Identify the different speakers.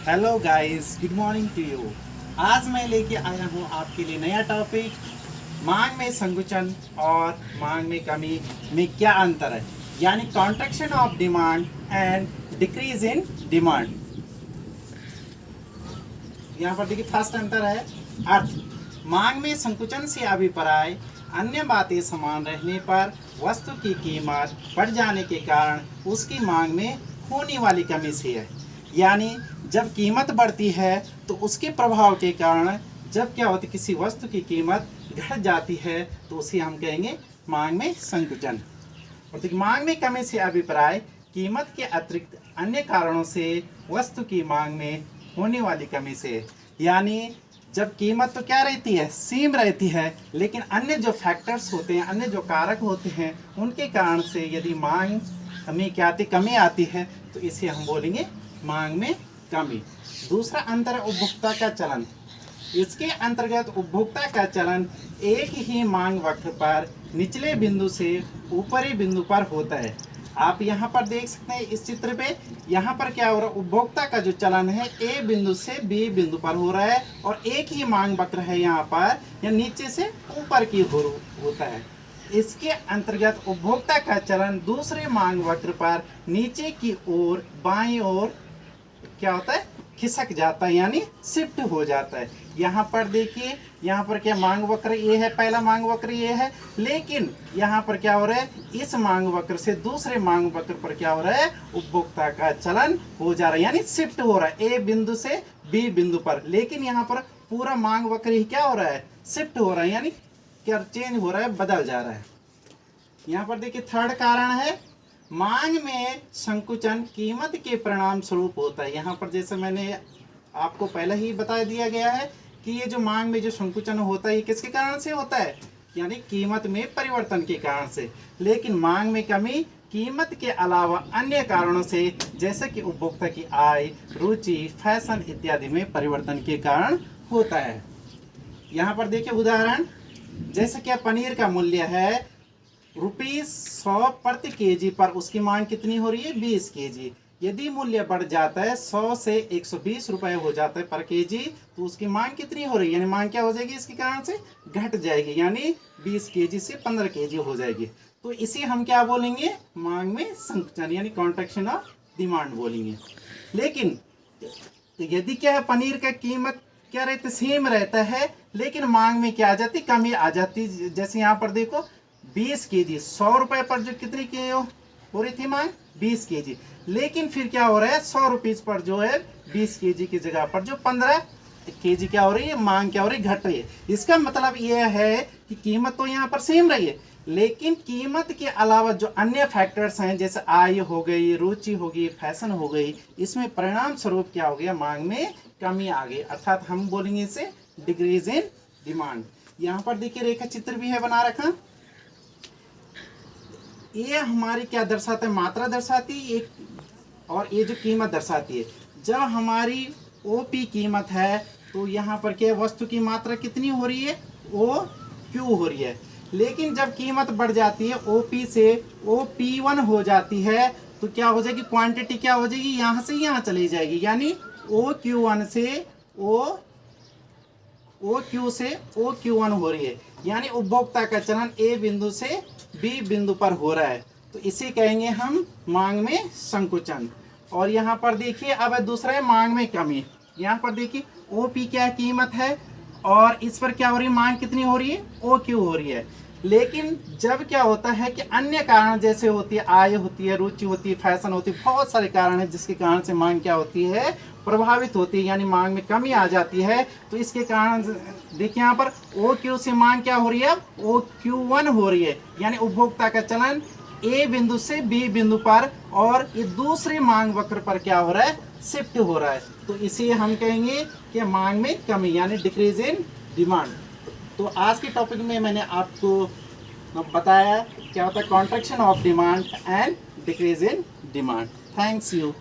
Speaker 1: Hello guys, good morning to you. आज मैं लेके आया हूँ आपके लिए नया टॉपिक, मांग में संकुचन और मांग में कमी में क्या अंतर है, यानी contraction of demand and decrease in demand. यहाँ पर देखिए फर्स्ट अंतर है अर्थ। मांग में संकुचन से अभिप्राय अन्य बातें समान रहने पर वस्तु की कीमत बढ़ जाने के कारण उसकी मांग में होने वाली कमी से है। यानी जब कीमत बढ़ती है तो उसके प्रभाव के कारण जब क्या होती है, किसी वस्तु की कीमत घट जाती है तो उसे हम कहेंगे मांग में संकुचन। और देखिए मांग में कमी से अभिप्राय कीमत के अतिरिक्त अन्य कारणों से वस्तु की मांग में होने वाली कमी से। यानी जब कीमत तो क्या रहती है, सेम रहती है, लेकिन अन्य जो फैक्टर्स होते हैं, अन्य जो कारक होते हैं, उनके कारण से यदि मांग कमी आती है तो इसे हम बोलेंगे मांग में कमी। दूसरा अंतर उपभोक्ता का चलन। इसके अंतर्गत उपभोक्ता का चलन एक ही मांग वक्र पर निचले बिंदु से ऊपरी बिंदु पर होता है। आप यहाँ पर देख सकते हैं इस चित्र पे, यहाँ पर क्या हो रहा है, उपभोक्ता का जो चलन है ए बिंदु से बी बिंदु पर हो रहा है और एक ही मांग वक्र है यहाँ पर, या नीचे से ऊपर की ओर होता है। इसके अंतर्गत उपभोक्ता का चलन दूसरे मांग वक्र पर नीचे की ओर बाईं ओर क्या होता है, खिसक जाता है, यानी शिफ्ट हो जाता है। यहाँ पर देखिए, यहाँ पर क्या मांग वक्र ये है, पहला मांग वक्र ये है, लेकिन यहाँ पर क्या हो रहा है, इस मांग वक्र से दूसरे मांग वक्र पर क्या हो रहा है, उपभोक्ता का चलन हो जा रहा है, यानी शिफ्ट हो रहा है ए बिंदु से बी बिंदु पर। लेकिन यहाँ पर पूरा मांग वक्र ही क्या हो रहा है, शिफ्ट हो रहा है, यानी क्या चेंज हो रहा है, बदल जा रहा है। यहाँ पर देखिए थर्ड कारण है मांग में संकुचन कीमत के परिणाम स्वरूप होता है। यहाँ पर जैसे मैंने आपको पहले ही बता दिया गया है कि ये जो मांग में जो संकुचन होता है ये किसके कारण से होता है, यानी कीमत में परिवर्तन के कारण से। लेकिन मांग में कमी कीमत के अलावा अन्य कारणों से, जैसे कि उपभोक्ता की आय, रुचि, फैशन इत्यादि में परिवर्तन के कारण होता है। यहाँ पर देखिए उदाहरण, जैसे कि पनीर का मूल्य है ₹100 प्रति केजी पर, उसकी मांग कितनी हो रही है, 20 केजी। यदि मूल्य बढ़ जाता है 100 से 120 रुपए हो जाता है पर केजी, तो उसकी मांग कितनी हो रही है, यानी मांग क्या हो जाएगी, इसके कारण से घट जाएगी, यानी 20 केजी से 15 केजी हो जाएगी। तो इसे हम क्या बोलेंगे, मांग में संकुचन, यानी कॉन्ट्रैक्शन ऑफ डिमांड बोलेंगे। लेकिन यदि क्या है, पनीर का कीमत क्या रहता है, सेम रहता है, लेकिन मांग में क्या आ जाती, कमी आ जाती। जैसे यहाँ पर देखो 20 केजी, 100 रुपए पर जो कितनी की हो रही थी मांग, 20 केजी, लेकिन फिर क्या हो रहा है, 100 रुपीज पर जो है 20 केजी की जगह पर जो 15 केजी क्या हो रही है, मांग क्या हो रही है, घट रही है। इसका मतलब यह है कि कीमत तो यहाँ पर सेम रही है, लेकिन कीमत के अलावा जो अन्य फैक्टर्स हैं, जैसे आय हो गई, रुचि होगी, फैशन हो गई, इसमें परिणाम स्वरूप क्या हो गया, मांग में कमी आ गई, अर्थात हम बोलेंगे इसे डिक्रीज इन डिमांड। यहाँ पर देखिए रेखा चित्र भी है बना रखा, ये हमारी क्या दर्शाता है, मात्रा दर्शाती है, और ये जो कीमत दर्शाती है। जब हमारी ओपी कीमत है तो यहाँ पर क्या वस्तु की मात्रा कितनी हो रही है, ओ क्यू हो रही है। लेकिन जब कीमत बढ़ जाती है ओपी से OP1 हो जाती है तो क्या हो जाएगी, क्वांटिटी क्या हो जाएगी, यहाँ से यहाँ चली जाएगी, यानी OQ1 से OQ से OQ1 हो रही है, यानी उपभोक्ता का चलन ए बिंदु से बी बिंदु पर हो रहा है, तो इसे कहेंगे हम मांग में संकुचन। और यहाँ पर देखिए अब दूसरा है मांग में कमी। यहाँ पर देखिए ओपी क्या कीमत है और इस पर क्या हो रही है, मांग कितनी हो रही है, OQ हो रही है। लेकिन जब क्या होता है कि अन्य कारण जैसे होती है, आय होती है, रुचि होती है, फैशन होती है, बहुत सारे कारण हैं जिसके कारण से मांग क्या होती है, प्रभावित होती है, यानी मांग में कमी आ जाती है। तो इसके कारण देखिए यहाँ पर OQ से मांग क्या हो रही है, OQ1 हो रही है, यानी उपभोक्ता का चलन ए बिंदु से बी बिंदु पर, और ये दूसरे मांग वक्र पर क्या हो रहा है, शिफ्ट हो रहा है। तो इसे हम कहेंगे कि मांग में कमी, यानी डिक्रीज इन डिमांड। तो आज के टॉपिक में मैंने आपको बताया क्या होता है contraction of demand and decrease in demand. Thanks you.